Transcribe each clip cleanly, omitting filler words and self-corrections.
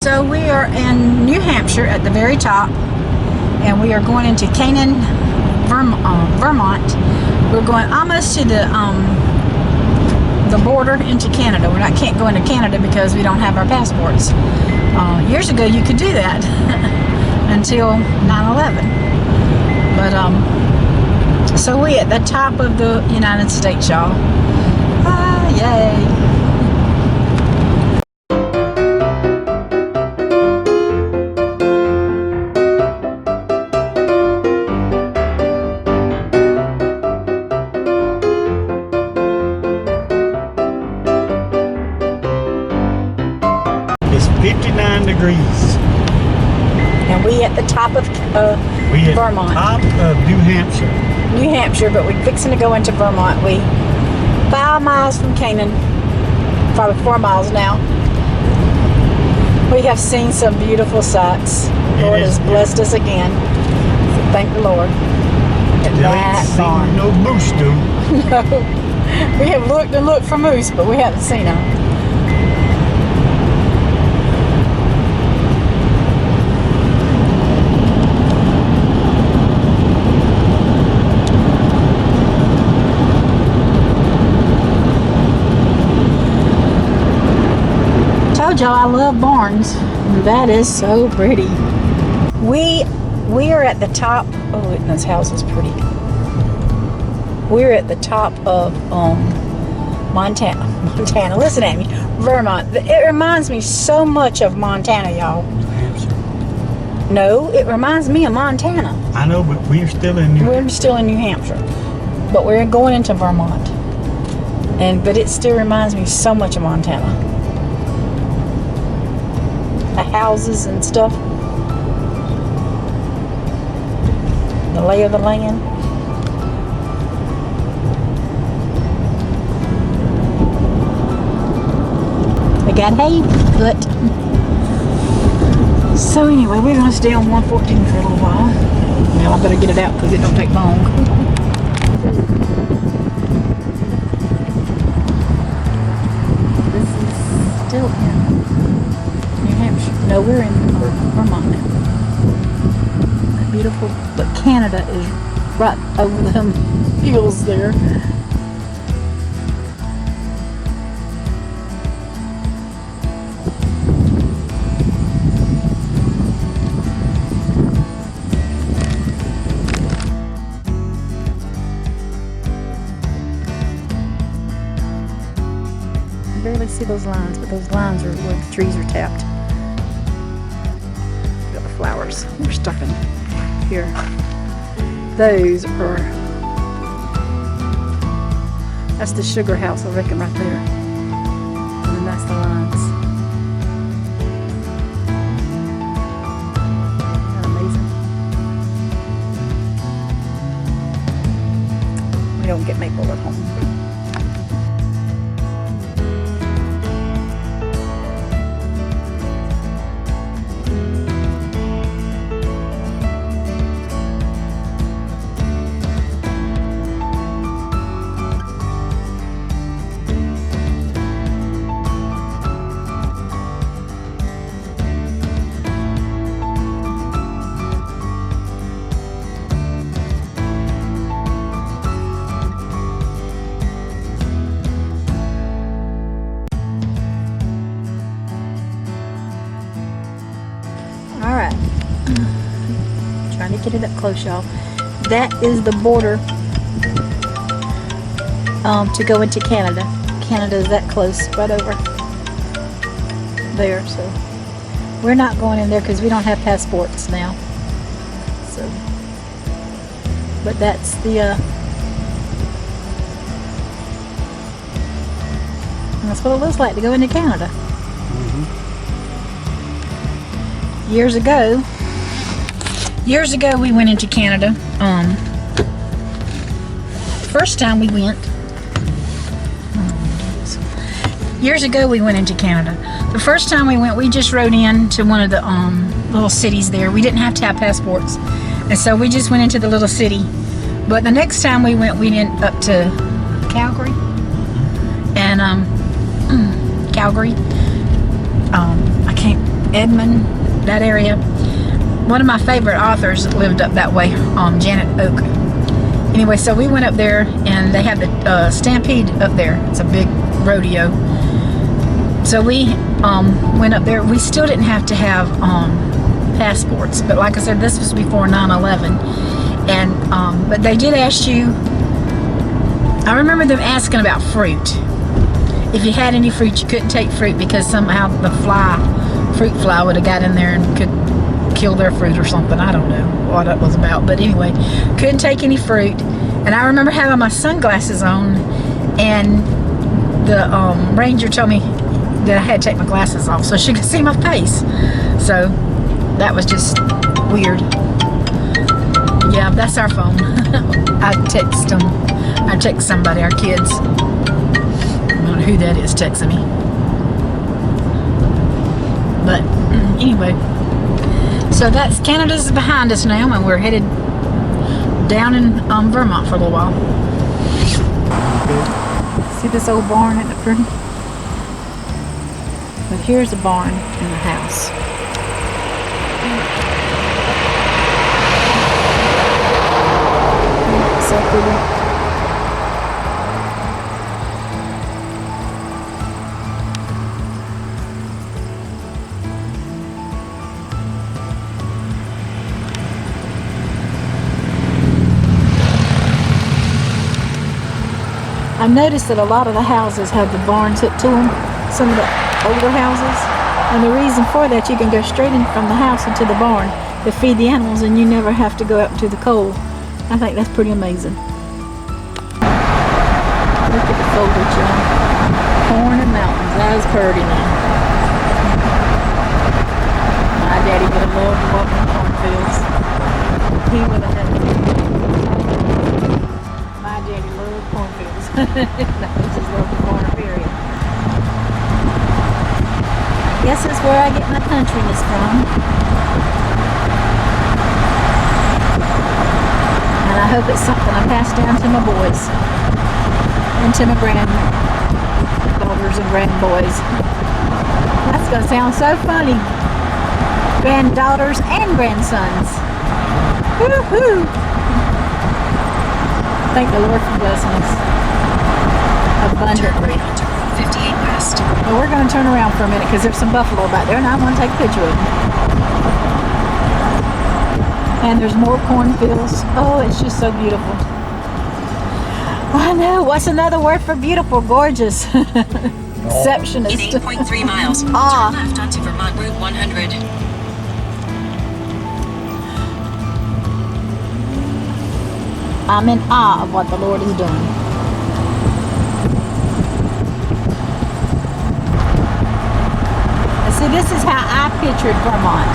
So we are in New Hampshire at the very top, and we are going into Canaan, Vermont. We're going almost to the border into Canada. Can't go into Canada because we don't have our passports. Years ago you could do that until 9/11. But so we at the top of the United States, y'all. Yay! It's 59 degrees. And we at the top of Vermont. Top of New Hampshire. New Hampshire, but we're fixing to go into Vermont. We 5 miles from Canaan, probably 4 miles now. We have seen some beautiful sights. The Lord has blessed us again. So thank the Lord. Ain't seen no moose, dude. No. We have looked and looked for moose, but we haven't seen them. Told y'all I love barns. That is so pretty. We are at the top. Oh, this house is pretty. We're at the top of Montana. Listen at me, Vermont. It reminds me so much of Montana, y'all. No, it reminds me of Montana. I know, but we're still in We're still in New Hampshire, but we're going into Vermont, but it still reminds me so much of Montana. The houses and stuff, the lay of the land. We got hay, but so anyway, we're gonna stay on 114 for a little while. Now I better get it out because it don't take long. This is still in New Hampshire. No, we're in Vermont now. Beautiful, but Canada is right over them hills there. Barely see those lines, but those lines are where the trees are tapped. Got the flowers. We're stopping here. Those are. That's the sugar house, I reckon, right there. And then that's the lines. Isn't that amazing? We don't get maple at home. Alright, trying to get it up close, y'all. That is the border to go into Canada. Canada is that close, right over there. So we're not going in there because we don't have passports now. So, but that's that's what it looks like to go into Canada. Years ago we went into Canada. First time we went, years ago we went into Canada. The first time we went, we just rode in to one of the little cities there. We didn't have to have passports, and so we just went into the little city. But the next time we went up to Calgary, and Calgary. I can't Edmond, that area. One of my favorite authors lived up that way, Janet Oak. Anyway, so we went up there, and they had the Stampede up there. It's a big rodeo. So we went up there. We still didn't have to have passports, but like I said, this was before 9/11, and but they did ask you. I remember them asking about fruit. If you had any fruit, you couldn't take fruit because somehow the fruit fly would have got in there and could kill their fruit or something. I don't know what that was about, but anyway, couldn't take any fruit. And I remember having my sunglasses on, and the ranger told me that I had to take my glasses off so she could see my face. So that was just weird. Yeah, that's our phone. I text them. I text somebody, our kids. I don't know who that is texting me. But anyway, so that's Canada's behind us now, and we're headed down in Vermont for a little while. See this old barn at the pretty? But here's a barn and a house. So pretty. I've noticed that a lot of the houses have the barns hooked to them, some of the older houses, and the reason for that, you can go straight in from the house into the barn to feed the animals, and you never have to go out to the cold. I think that's pretty amazing. Look at the foliage, y'all. Corn and mountains. That is pretty now. My daddy would have loved to walk in cornfields. He would have had to. My daddy loved cornfields. That was his love for corn, period. I guess that's where I get my countryness from. And I hope it's something I pass down to my boys and to my granddaughters and grandboys. That's going to sound so funny. Granddaughters and grandsons. Woo-hoo! Thank the Lord for blessing us abundantly. Turn right onto Route 58 West. Well, we're going to turn around for a minute because there's some buffalo back there, and I want to take a picture of them. And there's more cornfields. Oh, it's just so beautiful. I know. What's another word for beautiful? Gorgeous. Exceptionist. In 8.3 miles, turn left onto Vermont Route 100. I'm in awe of what the Lord is doing. And see, this is how I pictured Vermont.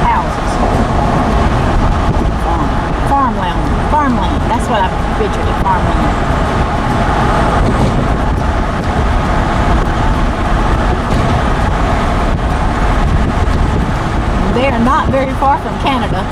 Houses. Farmland. That's what I pictured at farmland. They are not very far from Canada.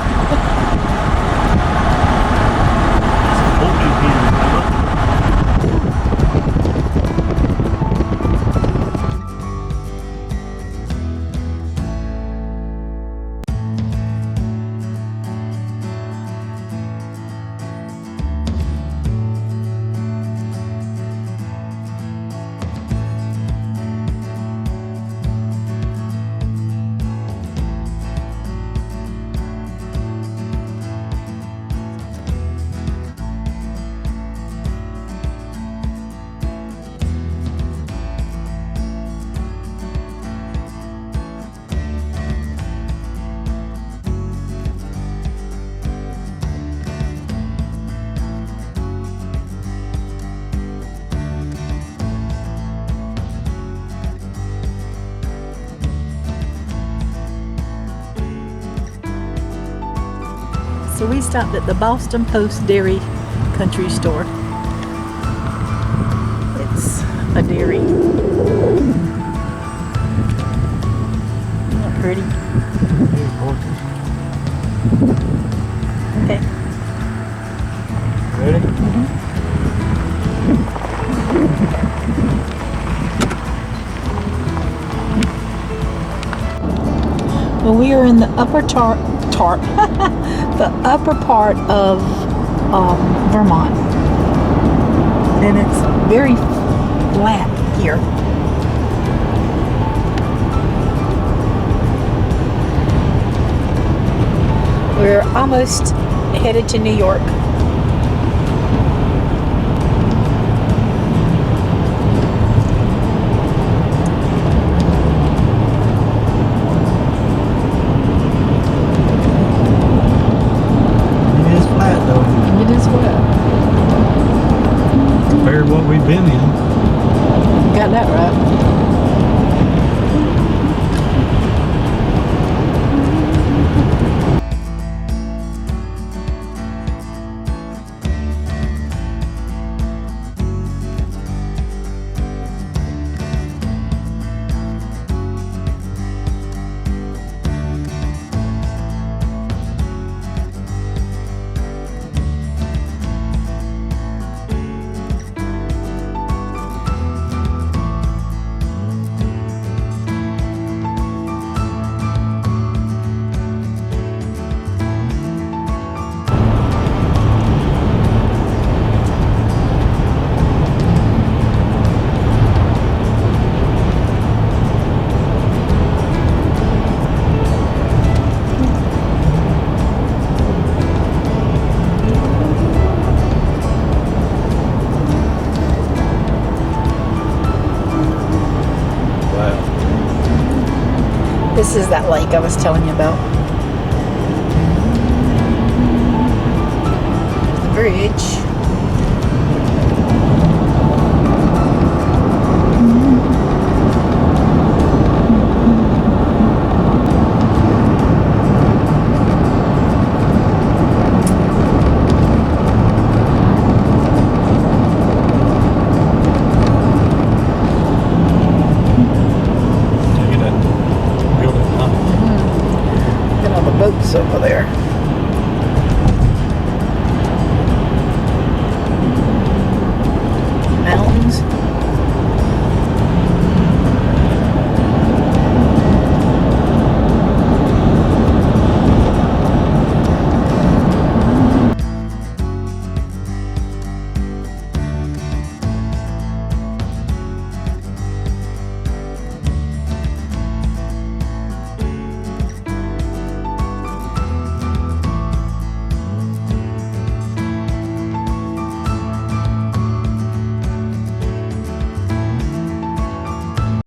So we stopped at the Boston Post Dairy Country Store. It's a dairy. Isn't that pretty? Okay. Ready? Well, we are in the upper the upper part of Vermont, and it's very flat here. We're almost headed to New York. It is flat though, It is well. compared to what we've been in. Got that right. Wow. This is that lake I was telling you about. The bridge.